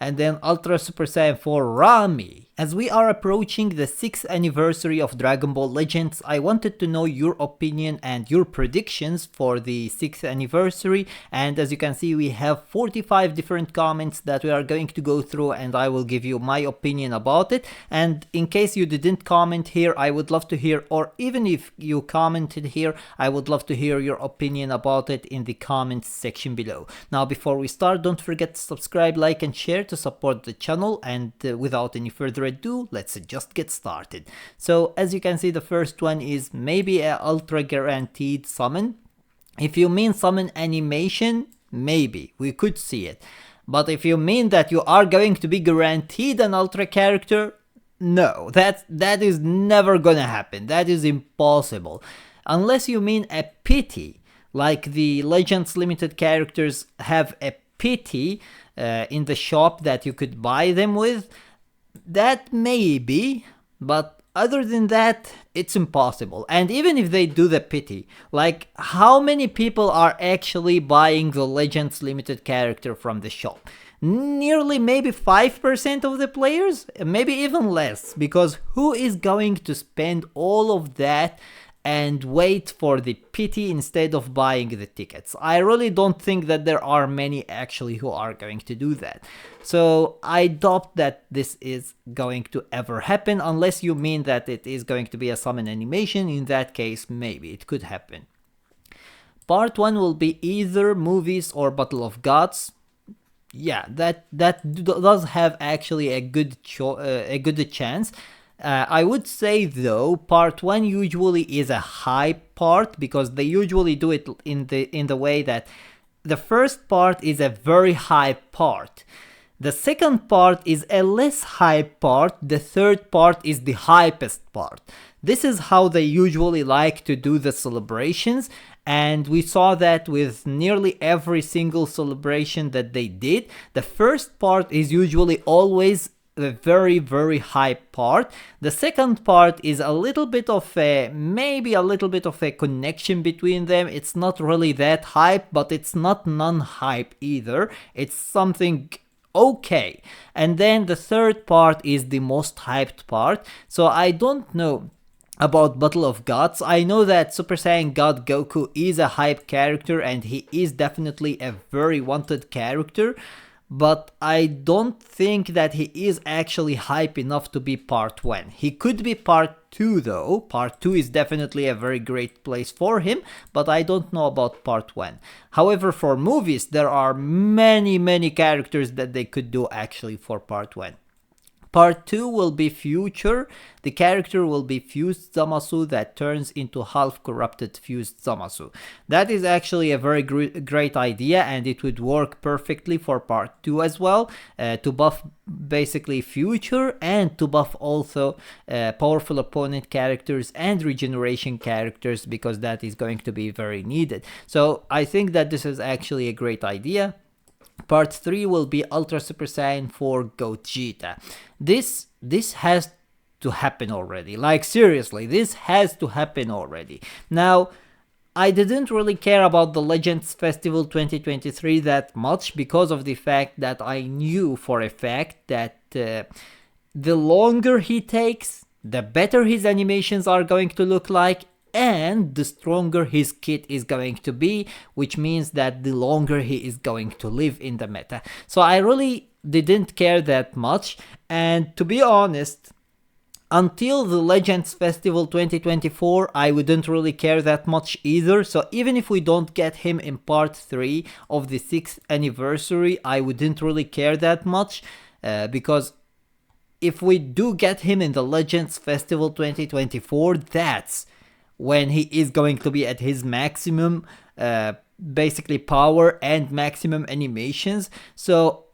and then Ultra Super Saiyan 4 Rami. As we are approaching the 6th anniversary of Dragon Ball Legends, I wanted to know your opinion and your predictions for the 6th anniversary, and as you can see we have 45 different comments that we are going to go through, and I will give you my opinion about it. And in case you didn't comment here, I would love to hear, or even if you commented here, I would love to hear your opinion about it in the comments section below. Now before we start, don't forget to subscribe, like and share to support the channel, and without any further ado, let's just get started. So as you can see, the first one is maybe a ultra guaranteed summon. If you mean summon animation, maybe we could see it, but if you mean that you are going to be guaranteed an ultra character, no, that is never gonna happen. That is impossible, unless you mean a pity, like the Legends Limited characters have a pity in the shop that you could buy them with. That maybe, but other than that, it's impossible. And even if they do the pity, like how many people are actually buying the Legends Limited character from the shop? Nearly maybe 5% of the players, maybe even less, because who is going to spend all of that and wait for the pity instead of buying the tickets? I really don't think that there are many actually who are going to do that. So I doubt that this is going to ever happen, unless you mean that it is going to be a summon animation. In that case, maybe it could happen. Part 1 will be either movies or Battle of Gods. Yeah, that does have actually a good chance. I would say though, part 1 usually is a hype part, because they usually do it in the way that the first part is a very hype part, the second part is a less hype part, the third part is the hypest part. This is how they usually like to do the celebrations, and we saw that with nearly every single celebration that they did. The first part is usually always the very hype part. The second part is a little bit of maybe a little bit of a connection between them. It's not really that hype, but it's not non-hype either. It's something okay. And then the third part is the most hyped part. So I don't know about Battle of Gods. I know that Super Saiyan God Goku is a hype character, and he is definitely a very wanted character, but I don't think that he is actually hype enough to be part 1. He could be part 2 though. Part 2 is definitely a very great place for him, but I don't know about part 1. However, for movies, there are many characters that they could do actually for part 1. Part 2 will be Future. The character will be Fused Zamasu that turns into half-corrupted Fused Zamasu. That is actually a very great idea, and it would work perfectly for part 2 as well, to buff basically Future and to buff also powerful opponent characters and regeneration characters, because that is going to be very needed. So I think that this is actually a great idea. Part 3 will be Ultra Super Saiyan 4 Gogeta. This has to happen already. Like seriously, this has to happen already. Now, I didn't really care about the Legends Festival 2023 that much, because of the fact that I knew for a fact that the longer he takes, the better his animations are going to look like, and the stronger his kit is going to be, which means that the longer he is going to live in the meta. So I really didn't care that much, and to be honest, until the Legends Festival 2024, I wouldn't really care that much either. So even if we don't get him in part 3 of the 6th anniversary, I wouldn't really care that much, because if we do get him in the Legends Festival 2024, that's when he is going to be at his maximum basically power and maximum animations. So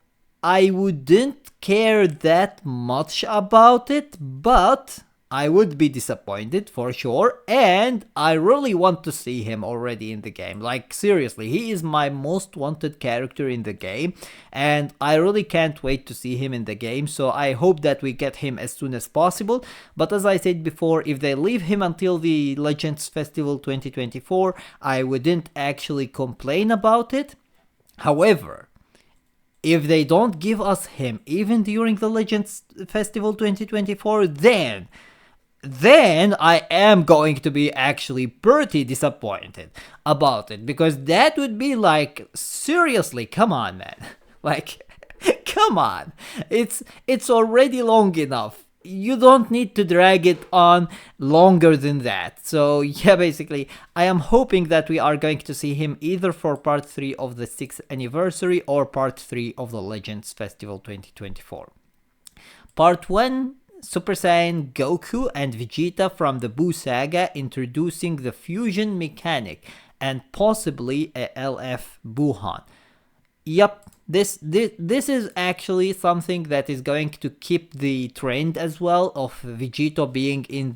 I wouldn't care that much about it, but I would be disappointed for sure, and I really want to see him already in the game. Like seriously, he is my most wanted character in the game, and I really can't wait to see him in the game, so I hope that we get him as soon as possible. But as I said before, if they leave him until the Legends Festival 2024, I wouldn't actually complain about it. However, If they don't give us him even during the Legends Festival 2024, then I am going to be actually pretty disappointed about it, because that would be like, seriously, come on, man. Like, come on. It's already long enough. You don't need to drag it on longer than that. So yeah, basically, I am hoping that we are going to see him either for part 3 of the 6th anniversary or part 3 of the Legends Festival 2024. Part 1, Super Saiyan Goku and Vegeta from the Buu saga, introducing the fusion mechanic and possibly a LF Gohan. Yep, this is actually something that is going to keep the trend as well of Vegeta being in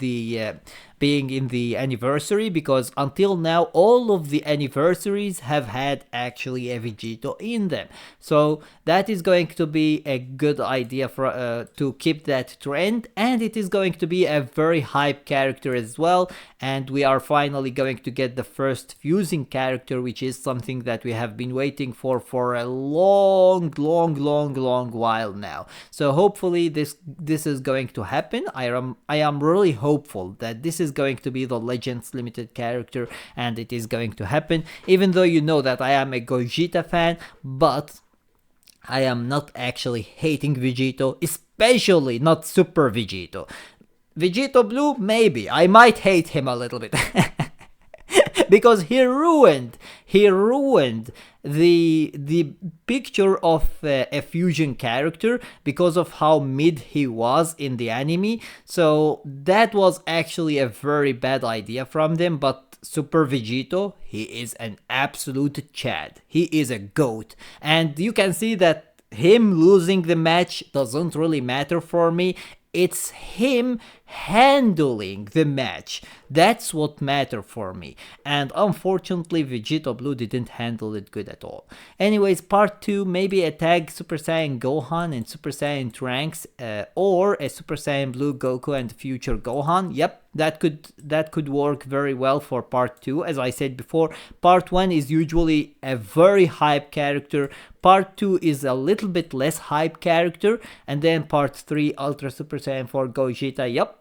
the anniversary, because until now all of the anniversaries have had actually a Vegeta in them. So that is going to be a good idea for to keep that trend, and it is going to be a very hype character as well, and we are finally going to get the first fusing character, which is something that we have been waiting for a long while now. So hopefully this is going to happen. I am really hopeful that this is going to be the Legends Limited character, and it is going to happen, even though you know that I am a Gogeta fan, but I am not actually hating Vegito, especially not Super Vegito. Vegito Blue, maybe. I might hate him a little bit. Because he ruined the picture of a fusion character because of how mid he was in the anime. So that was actually a very bad idea from them. But Super Vegito, he is an absolute Chad. He is a goat, and you can see that him losing the match doesn't really matter for me. It's him handling the match. That's what matters for me. And unfortunately, Vegeta Blue didn't handle it good at all. Anyways, part 2, maybe a tag Super Saiyan Gohan and Super Saiyan Trunks, or a Super Saiyan Blue Goku and future Gohan. Yep, that could work very well for part 2. As I said before, part 1 is usually a very hype character. Part 2 is a little bit less hype character, and then part 3, Ultra Super Saiyan 4 Gogeta. Yep,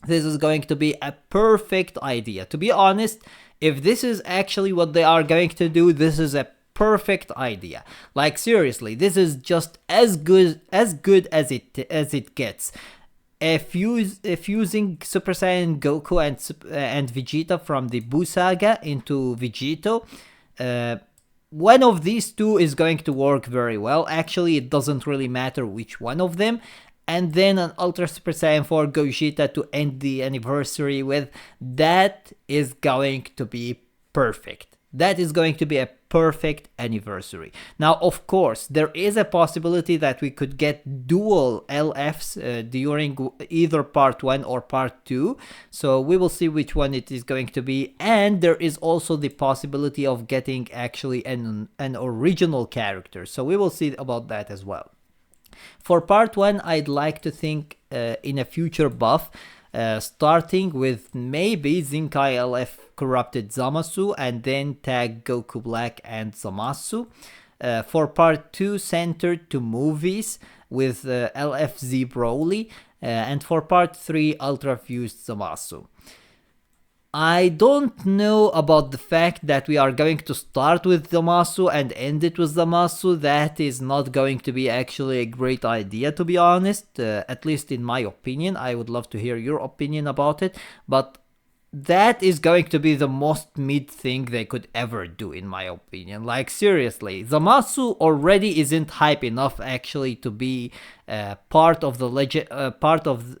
this is going to be a perfect idea. To be honest, if this is actually what they are going to do, this is a perfect idea. Like, seriously, this is just as good as it gets. Fusing Super Saiyan Goku and Vegeta from the Buu saga into Vegito. One of these two is going to work very well. Actually, it doesn't really matter which one of them. And then an Ultra Super Saiyan 4 Gogeta to end the anniversary with. That is going to be perfect. That is going to be a perfect anniversary. Now, of course, there is a possibility that we could get dual LFs during either part 1 or part 2. So we will see which one it is going to be. And there is also the possibility of getting actually an original character. So we will see about that as well. For part 1, I'd like to think in a future buff, starting with maybe Zinkai LF Corrupted Zamasu, and then tag Goku Black and Zamasu. For part 2, centered to movies with LFZ Broly, and for part 3, Ultra Fused Zamasu. I don't know about the fact that we are going to start with Zamasu and end it with Zamasu. That is not going to be actually a great idea, to be honest, at least in my opinion. I would love to hear your opinion about it, but that is going to be the most mid thing they could ever do, in my opinion. Like, seriously, Zamasu already isn't hype enough actually to be part of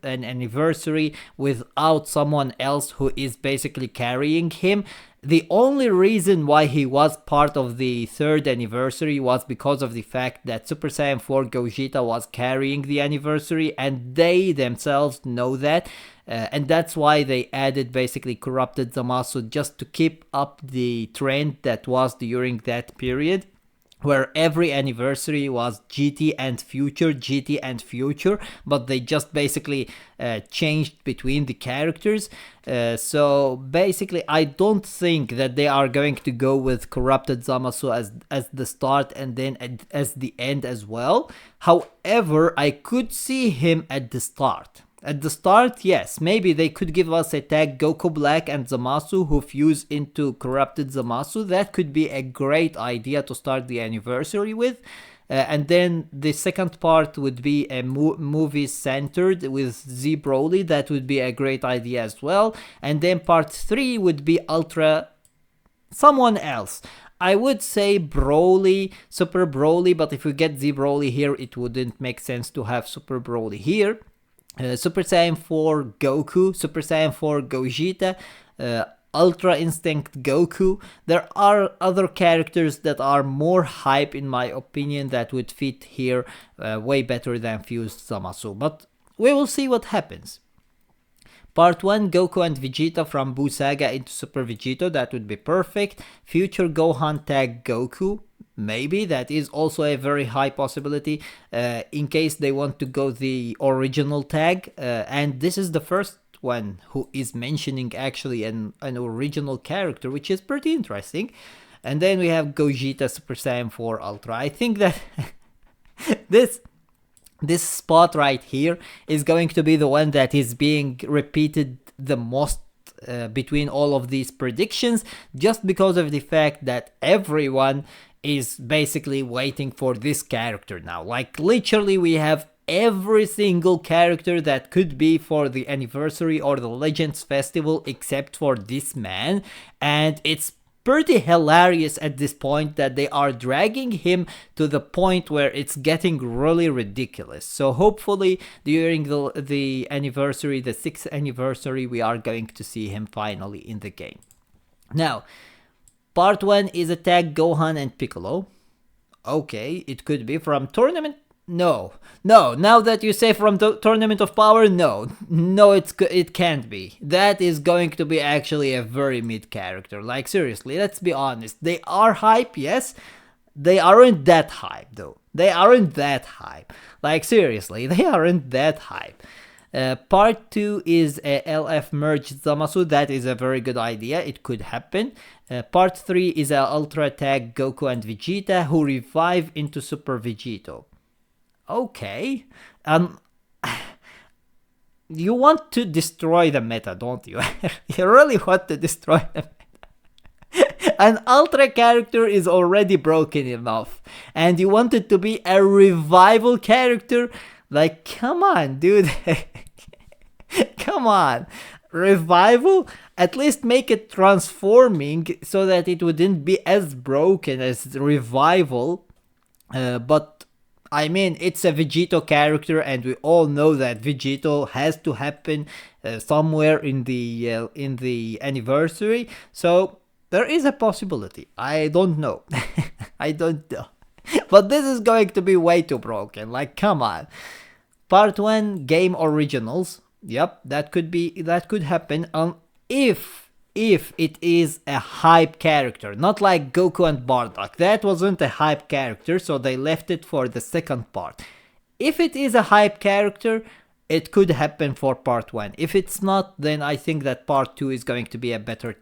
an anniversary without someone else who is basically carrying him. The only reason why he was part of the 3rd anniversary was because of the fact that Super Saiyan 4 Gogeta was carrying the anniversary, and they themselves know that. And that's why they added basically Corrupted Zamasu, just to keep up the trend that was during that period. where every anniversary was GT and Future, GT and Future, but they just basically changed between the characters. So basically, I don't think that they are going to go with Corrupted Zamasu as the start and then as the end as well. However, I could see him at the start. At the start, yes, maybe they could give us a tag Goku Black and Zamasu who fuse into Corrupted Zamasu. That could be a great idea to start the anniversary with. And then the second part would be a movie centered with Z Broly. That would be a great idea as well. And then part 3 would be Ultra someone else. I would say Broly, Super Broly, but if we get Z Broly here, it wouldn't make sense to have Super Broly here. Super Saiyan 4 Goku, Super Saiyan 4 Gogeta, Ultra Instinct Goku. There are other characters that are more hype in my opinion that would fit here way better than Fused Zamasu, but we will see what happens. Part 1, Goku and Vegeta from Buu Saga into Super Vegito, that would be perfect. Future Gohan tag Goku, maybe, that is also a very high possibility in case they want to go the original tag, and this is the first one who is mentioning actually an original character, which is pretty interesting. And then we have Gogeta Super Saiyan 4 Ultra. I think that this spot right here is going to be the one that is being repeated the most between all of these predictions, just because of the fact that everyone is basically waiting for this character now. Like literally we have every single character that could be for the anniversary or the Legends Festival except for this man, and it's pretty hilarious at this point that they are dragging him to the point where it's getting really ridiculous. So hopefully during the anniversary, the 6th anniversary, we are going to see him finally in the game. Now, part 1 is a tag Gohan and Piccolo. Okay, it could be from tournament. No, now that you say from the Tournament of Power, no, it can't be. That is going to be actually a very mid character. Like seriously, let's be honest. They are hype, yes. They aren't that hype though. They aren't that hype. Like seriously, they aren't that hype. Part 2 is a LF merge Zamasu. That is a very good idea. It could happen. Part 3 is a Ultra tag Goku and Vegeta who revive into Super Vegito. Okay, you want to destroy the meta, don't you? You really want to destroy the meta. An Ultra character is already broken enough, and you want it to be a revival character? Like, come on, dude. Come on. Revival? At least make it transforming so that it wouldn't be as broken as revival, but I mean, it's a Vegito character, and we all know that Vegito has to happen somewhere in the anniversary. So there is a possibility. I don't know. I don't know. But this is going to be way too broken. Like, come on. Part 1 game originals. Yep, that could happen. If it is a hype character, not like Goku and Bardock. That wasn't a hype character, so they left it for the second part. If it is a hype character, it could happen for part 1. If it's not, then I think that part 2 is going to be a better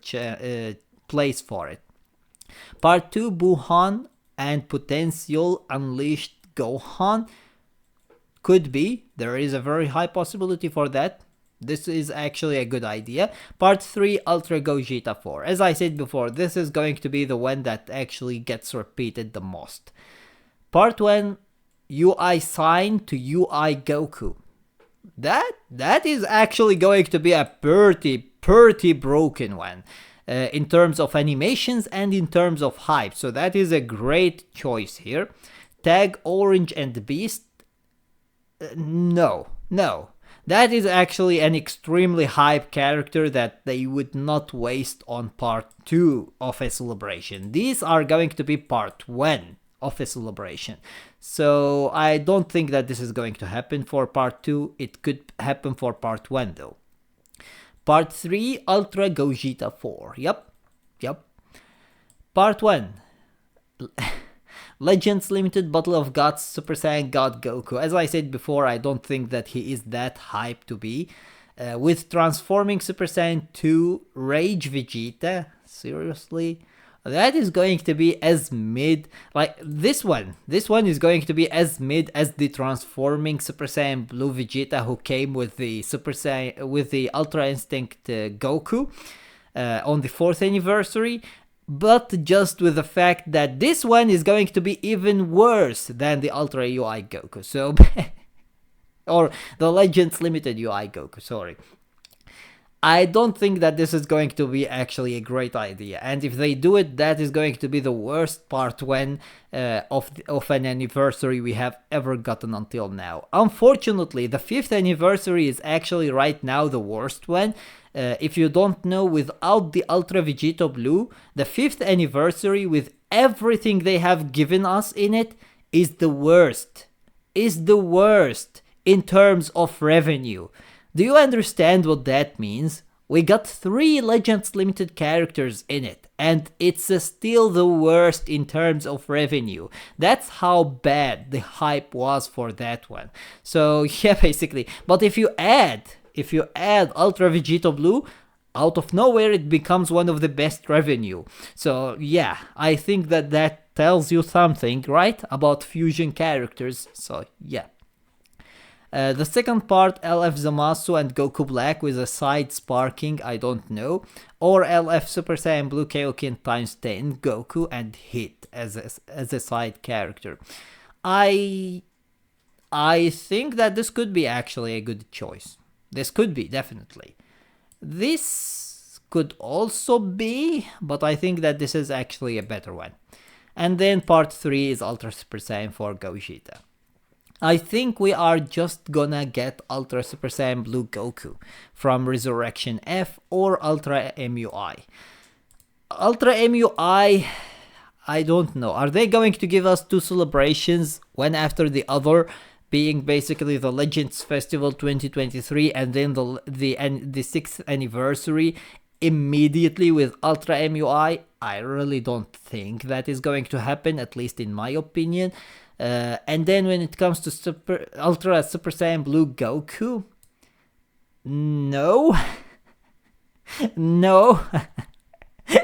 place for it. Part 2, Buhan and Potential Unleashed Gohan. Could be. There is a very high possibility for that. This is actually a good idea. Part 3, Ultra Gogeta 4. As I said before, this is going to be the one that actually gets repeated the most. Part 1, UI Sign to UI Goku. That is actually going to be a pretty broken one. In terms of animations and in terms of hype. So that is a great choice here. Tag Orange and Beast. No. That is actually an extremely hype character that they would not waste on part 2 of a celebration. These are going to be part 1 of a celebration. So I don't think that this is going to happen for part 2. It could happen for part 1 though. Part 3, Ultra Gogeta 4. Yep. Part 1. Legends Limited Battle of Gods Super Saiyan God Goku. As I said before, I don't think that he is that hype to be. With transforming Super Saiyan 2 Rage Vegeta, seriously? That is going to be as mid, like this one is going to be as mid as the transforming Super Saiyan Blue Vegeta who came with the Super Saiyan, with the Ultra Instinct Goku on the 4th anniversary, but just with the fact that this one is going to be even worse than the Ultra UI Goku, so or the Legends Limited UI Goku, sorry. I don't think that this is going to be actually a great idea, and if they do it, that is going to be the worst part when of an anniversary we have ever gotten until now. Unfortunately, the 5th anniversary is actually right now the worst one. If you don't know, without the Ultra Vegeta Blue, the 5th anniversary with everything they have given us in it is the worst. Is the worst in terms of revenue. Do you understand what that means? We got 3 Legends Limited characters in it, and it's still the worst in terms of revenue. That's how bad the hype was for that one. So yeah, basically. But if you add Ultra Vegeta Blue, out of nowhere it becomes one of the best revenue. So yeah, I think that tells you something, right, about fusion characters. So yeah. The second part, LF Zamasu and Goku Black with a side sparking, I don't know. Or LF Super Saiyan Blue Kaioken times 10, Goku and Hit as a side character. I think that this could be actually a good choice. This could be, definitely. This could also be, but I think that this is actually a better one. And then part 3 is Ultra Super Saiyan 4 Gogeta. I think we are just gonna get Ultra Super Saiyan Blue Goku from Resurrection F or Ultra MUI. Ultra MUI, I don't know. Are they going to give us 2 celebrations, one after the other, being basically the Legends Festival 2023 and then the 6th anniversary immediately with Ultra MUI? I really don't think that is going to happen, at least in my opinion. And then when it comes to Ultra Super Saiyan Blue Goku, no. No.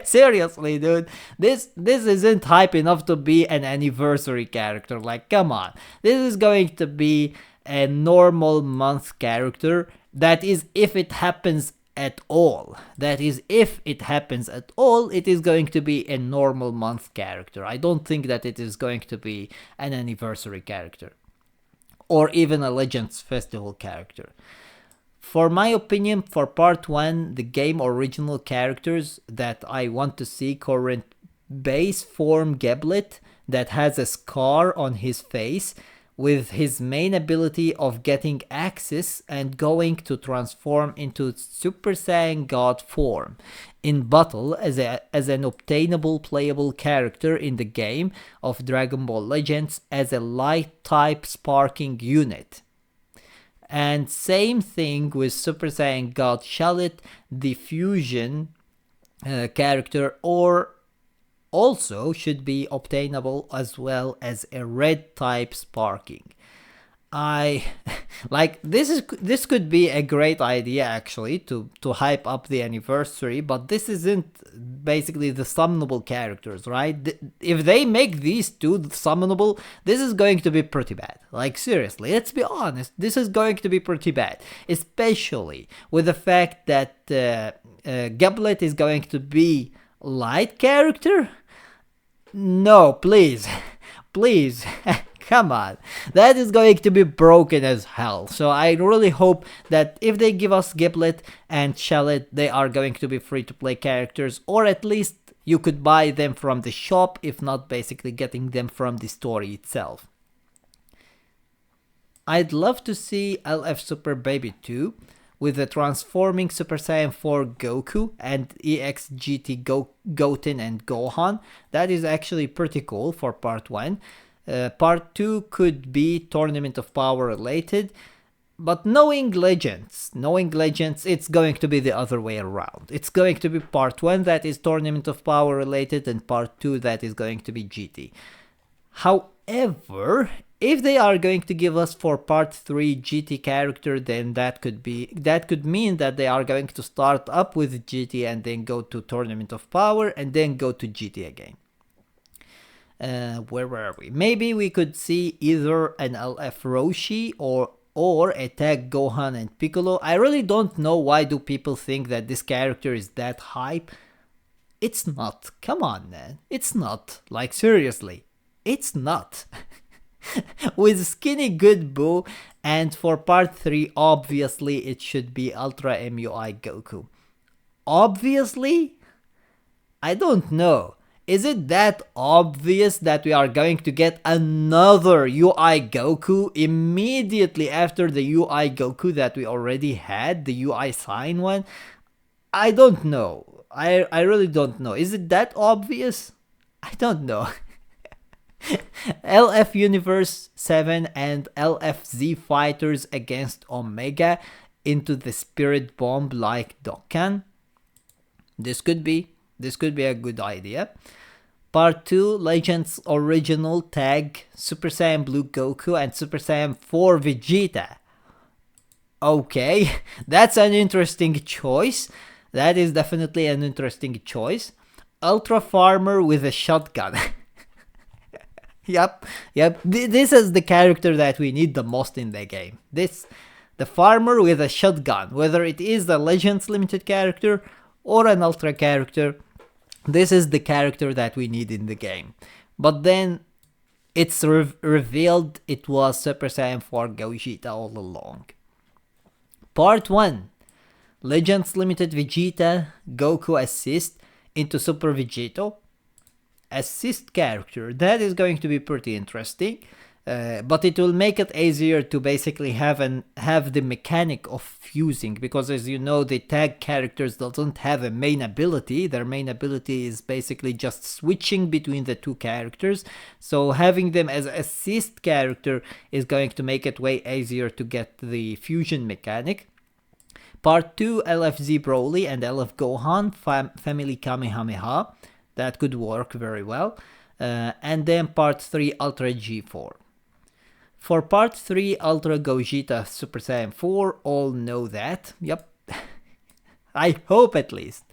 Seriously, dude, this isn't hype enough to be an anniversary character. Like, come on. This is going to be a normal month character. That is, if it happens at all. That is, if it happens at all, it is going to be a normal month character. I don't think that it is going to be an anniversary character. Or even a Legends Festival character. For my opinion, for part 1, the game original characters that I want to see current base form Geblet that has a scar on his face with his main ability of getting access and going to transform into Super Saiyan God form in battle as an obtainable playable character in the game of Dragon Ball Legends as a light type sparking unit. And same thing with Super Saiyan God Charlotte, the fusion character, or also should be obtainable as well as a red type sparking. Like this could be a great idea actually to hype up the anniversary, but this isn't basically the summonable characters, right? If they make these 2 summonable, this is going to be pretty bad. Like seriously, let's be honest, this is going to be pretty bad, especially with the fact that Geblet is going to be light character. No, please, please. Come on, that is going to be broken as hell. So I really hope that if they give us Geblet and Charlotte, they are going to be free to play characters, or at least you could buy them from the shop, if not basically getting them from the story itself. I'd love to see LF Super Baby 2 with the transforming Super Saiyan 4 Goku and EX GT Goten and Gohan. That is actually pretty cool for part 1. Part 2 could be Tournament of Power related, but knowing Legends, it's going to be the other way around. It's going to be part 1 that is Tournament of Power related and part 2 that is going to be GT. However, if they are going to give us for part 3 GT character, then that could mean that they are going to start up with GT and then go to Tournament of Power and then go to GT again. Where were we? Maybe we could see either an LF Roshi or a tag Gohan and Piccolo. I really don't know why do people think that this character is that hype. It's not. Come on, man. It's not. Like, seriously. It's not. With skinny good Boo, and for part 3, obviously it should be Ultra MUI Goku. Obviously? I don't know. Is it that obvious that we are going to get another UI Goku immediately after the UI Goku that we already had, the UI Sign one? I don't know. I really don't know. Is it that obvious? I don't know. LF Universe 7 and LFZ fighters against Omega into the Spirit Bomb like Dokkan. This could be a good idea. Part 2, Legends Original Tag Super Saiyan Blue Goku and Super Saiyan 4 Vegeta. Okay, that's an interesting choice. That is definitely an interesting choice. Ultra Farmer with a shotgun. Yep. This is the character that we need the most in the game. The farmer with a shotgun, whether it is the Legends Limited character or an Ultra character, this is the character that we need in the game. But then it's revealed it was Super Saiyan 4 Gogeta all along. Part 1, Legends Limited Vegeta Goku Assist into Super Vegito. Assist character, that is going to be pretty interesting, but it will make it easier to basically have the mechanic of fusing, because as you know, the tag characters doesn't have a main ability. Their main ability is basically just switching between the two characters, so having them as assist character is going to make it way easier to get the fusion mechanic. Part 2, LFZ Broly and LF Gohan Family Kamehameha. That could work very well. And then part 3, Ultra G4. For part 3, Ultra Gogeta Super Saiyan 4, all know that. Yep. I hope at least.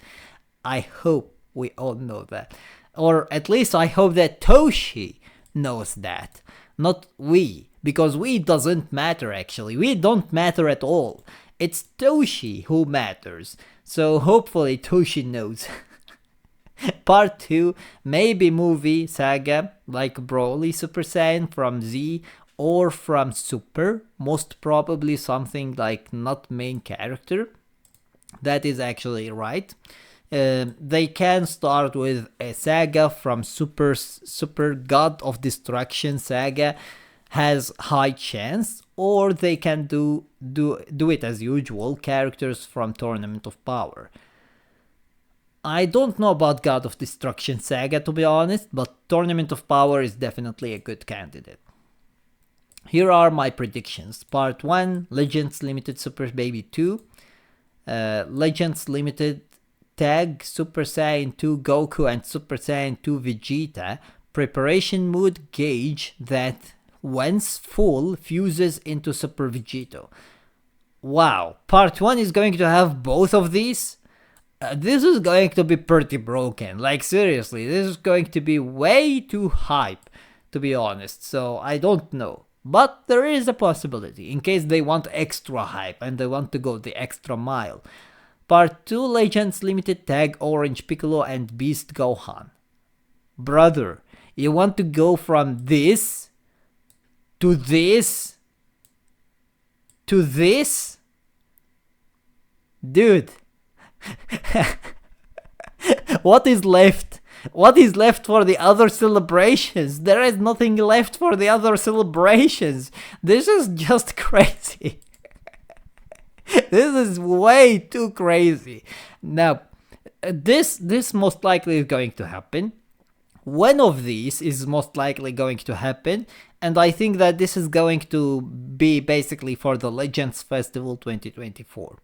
I hope we all know that. Or at least I hope that Toshi knows that. Not we. Because we doesn't matter actually. We don't matter at all. It's Toshi who matters. So hopefully Toshi knows. Part 2, maybe movie saga like Broly Super Saiyan from Z or from Super, most probably something like not main character. That is actually right. They can start with a saga from Super God of Destruction saga, has high chance, or they can do it as usual, characters from Tournament of Power. I don't know about God of Destruction saga to be honest, but Tournament of Power is definitely a good candidate. Here are my predictions. Part 1, Legends Limited Super Baby 2, Legends Limited Tag Super Saiyan 2 Goku and Super Saiyan 2 Vegeta, preparation mood gauge that once full fuses into Super Vegito. Wow, part 1 is going to have both of these? This is going to be pretty broken, like seriously, this is going to be way too hype, to be honest, so I don't know. But there is a possibility, in case they want extra hype and they want to go the extra mile. Part 2, Legends Limited Tag Orange Piccolo and Beast Gohan. Brother, you want to go from this to this to this? Dude. What is left? What is left for the other celebrations? There is nothing left for the other celebrations. This is just crazy. This is way too crazy. Now, this most likely is going to happen. One of these is most likely going to happen, and I think that this is going to be basically for the Legends Festival 2024.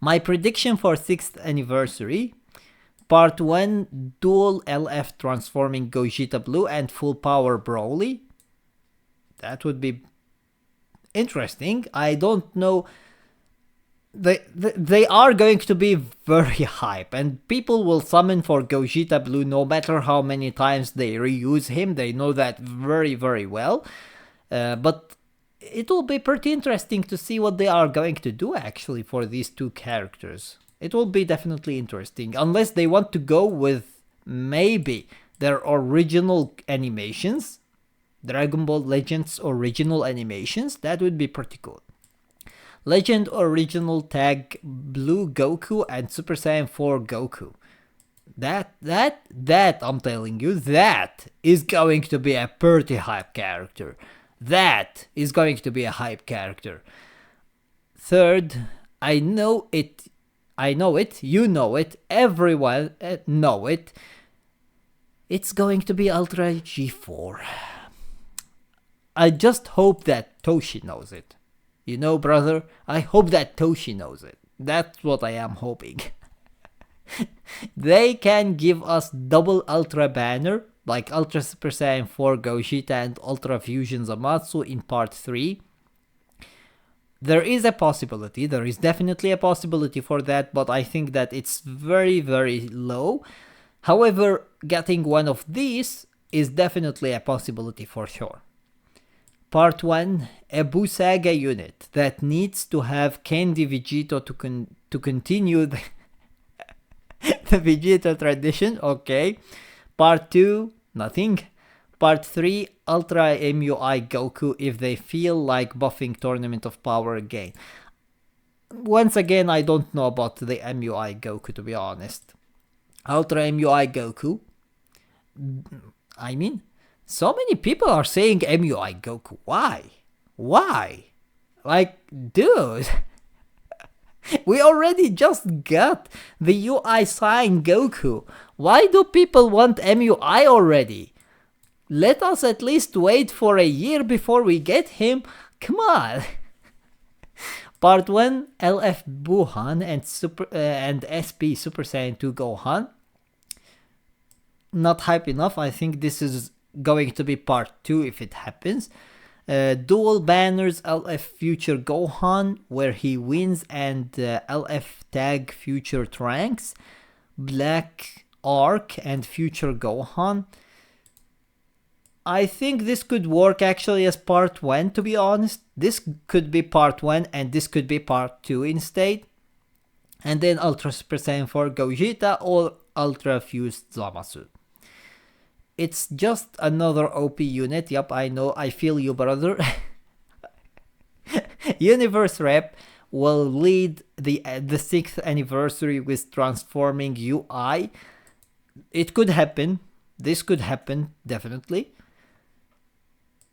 My prediction for 6th anniversary, Part 1, dual LF transforming Gogeta Blue and full power Broly. That would be interesting. I don't know. They are going to be very hype, and people will summon for Gogeta Blue no matter how many times they reuse him. They know that very, very well. But it will be pretty interesting to see what they are going to do actually for these two characters. It will be definitely interesting, unless they want to go with maybe their original animations, Dragon Ball Legends original animations. That would be pretty cool. Legend original tag Blue Goku and Super Saiyan 4 Goku. That I'm telling you, that is going to be a pretty hype character. That is going to be a hype character. Third, I know it, you know it, everyone know it. It's going to be Ultra G4. I just hope that Toshi knows it. You know, brother, I hope that Toshi knows it. That's what I am hoping. They can give us double Ultra banner, like Ultra Super Saiyan 4 Gogeta and Ultra Fusion Zamasu in part 3. There is a possibility, there is definitely a possibility for that, but I think that it's very, very low. However, getting one of these is definitely a possibility for sure. Part 1, a Buu Saga unit that needs to have Candy Vegito to continue the, the Vegeta tradition, okay. Part 2, nothing. Part 3, Ultra MUI Goku if they feel like buffing Tournament of Power again. Once again, I don't know about the MUI Goku, to be honest. Ultra MUI Goku, I mean, so many people are saying MUI Goku. Why? Why? Like, dude, we already just got the UI sign Goku. Why do people want MUI already? Let us at least wait for a year before we get him. Come on. Part 1, LF Gohan and SP Super Saiyan 2 Gohan. Not hype enough. I think this is going to be part 2 if it happens. Dual banners LF Future Gohan where he wins, and LF tag Future Trunks, Black Arc and Future Gohan. I think this could work actually as part 1, to be honest. This could be part 1 and this could be part 2 instead. And then Ultra Super Saiyan 4 Gogeta or Ultra Fused Zamasu. It's just another OP unit. Yup, I know. I feel you, brother. Universe Rep will lead the 6th anniversary with transforming UI. It could happen. This could happen, definitely.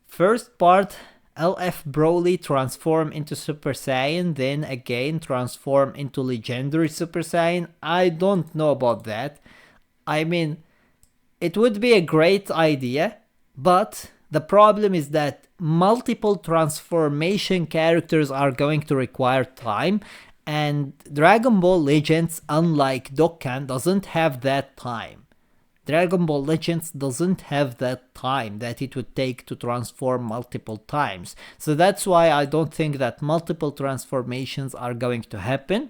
First part, LF Broly transform into Super Saiyan, then again transform into Legendary Super Saiyan. I don't know about that. I mean, it would be a great idea, but the problem is that multiple transformation characters are going to require time, and Dragon Ball Legends, unlike Dokkan, doesn't have that time. Dragon Ball Legends doesn't have that time that it would take to transform multiple times. So that's why I don't think that multiple transformations are going to happen,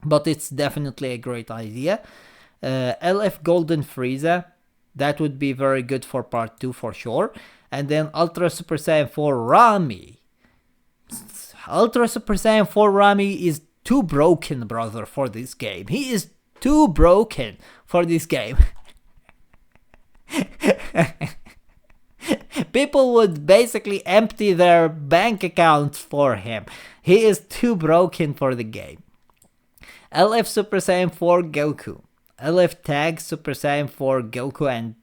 but it's definitely a great idea. LF Golden Frieza, that would be very good for part 2 for sure. And then Ultra Super Saiyan 4 Rami. Ultra Super Saiyan 4 Rami is too broken, brother, for this game. He is too broken for this game. People would basically empty their bank accounts for him. He is too broken for the game. LF Super Saiyan 4 Goku. LF tag Super Saiyan 4 Goku and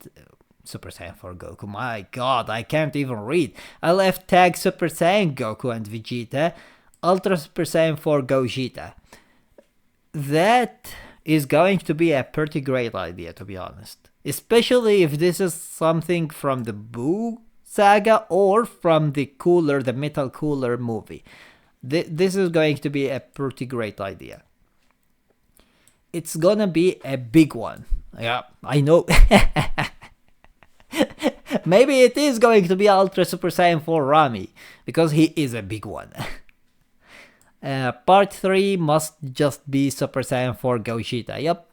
Super Saiyan 4 Goku. My god, I can't even read. LF tag Super Saiyan Goku and Vegeta. Ultra Super Saiyan 4 Gogeta. That is going to be a pretty great idea, to be honest. Especially if this is something from the Buu saga or from the Metal Cooler movie. This is going to be a pretty great idea. it's gonna be a big one. Yeah, I know. Maybe it is going to be Ultra Super Saiyan 4 Rami, because he is a big one. Part 3 must just be Super Saiyan 4 Gogeta. Yep,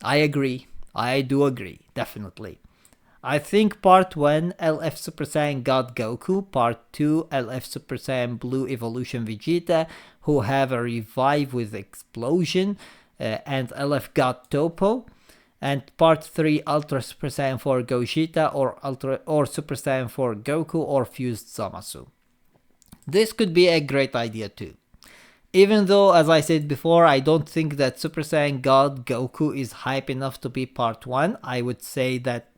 I agree. I do agree, definitely. I think Part 1 LF Super Saiyan God Goku, Part 2 LF Super Saiyan Blue Evolution Vegeta, who have a revive with explosion, and LF God Topo, and Part 3 Ultra Super Saiyan 4 Gogeta or Super Saiyan 4 Goku or Fused Zamasu. This could be a great idea too. Even though, as I said before, I don't think that Super Saiyan God Goku is hype enough to be Part 1, I would say that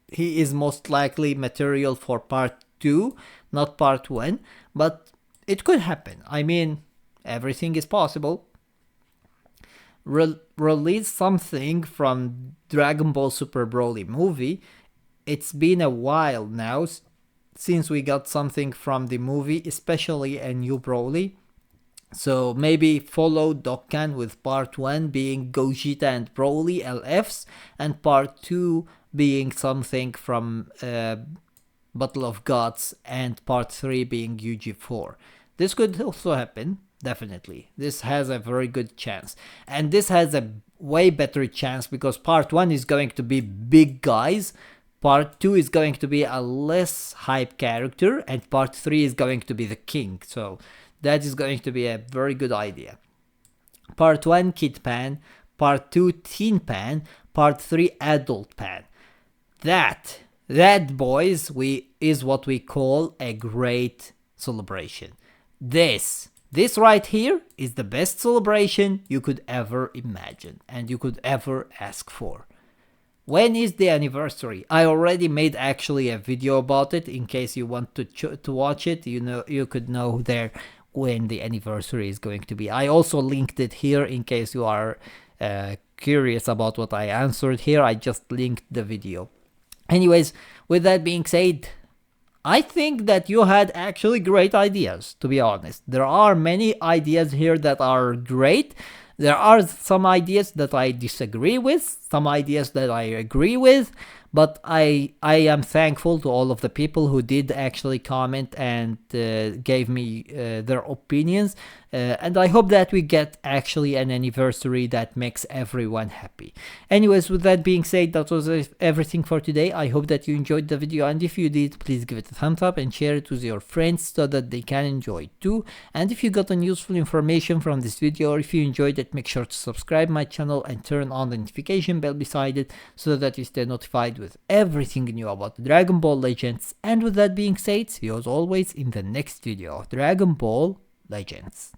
he is most likely material for Part 2, not Part 1, but it could happen. I mean, everything is possible. Release something from Dragon Ball Super Broly movie. It's been a while now since we got something from the movie, especially a new Broly. So maybe follow Dokkan with Part 1 being Gogeta and Broly LFs, and Part 2 being something from Battle of Gods, and Part 3 being UG4. This could also happen, definitely. This has a very good chance. And this has a way better chance because Part 1 is going to be big guys, Part 2 is going to be a less hype character, and Part 3 is going to be the king. So that is going to be a very good idea. Part 1 Kid Pan, Part 2 Teen Pan, Part 3 Adult Pan. That boys, is what we call a great celebration. This right here is the best celebration you could ever imagine and you could ever ask for. When is the anniversary? I already made actually a video about it. In case you want to watch it, you could know there when the anniversary is going to be. I also linked it here in case you are curious about what I answered here. I just linked the video. Anyways, with that being said, I think that you had actually great ideas, to be honest. There are many ideas here that are great. There are some ideas that I disagree with, some ideas that I agree with, but I am thankful to all of the people who did actually comment and gave me their opinions. And I hope that we get actually an anniversary that makes everyone happy. Anyways, with that being said, that was everything for today. I hope that you enjoyed the video, and if you did, please give it a thumbs up and share it with your friends so that they can enjoy it too. And if you got any useful information from this video, or if you enjoyed it, make sure to subscribe my channel and turn on the notification bell beside it so that you stay notified with everything new about Dragon Ball Legends. And with that being said, see you as always in the next video of Dragon Ball Legends.